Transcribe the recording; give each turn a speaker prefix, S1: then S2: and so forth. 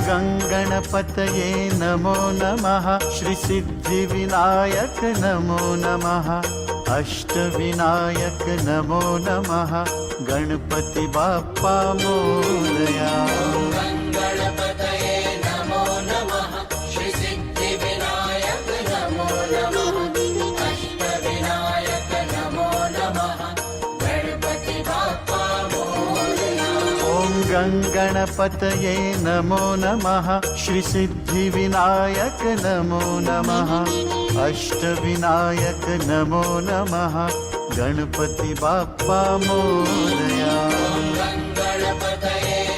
S1: गङ्गणपतये नमो नमः श्रीसिद्धिविनायक नमो नमः अष्टविनायक नमो नमः गणपति बाप्पा मोरया।
S2: गणपतये नमो नमः श्रीसिद्धिविनायक नमो नमः अष्टविनायक नमो नमः गणपति बाप्पा मोरया।
S1: ॐ गङ्गणपतये नमो नमः श्रीसिद्धिविनायक नमो नमः अष्टविनायक नमो नमः गणपति बाप्पा मोरया।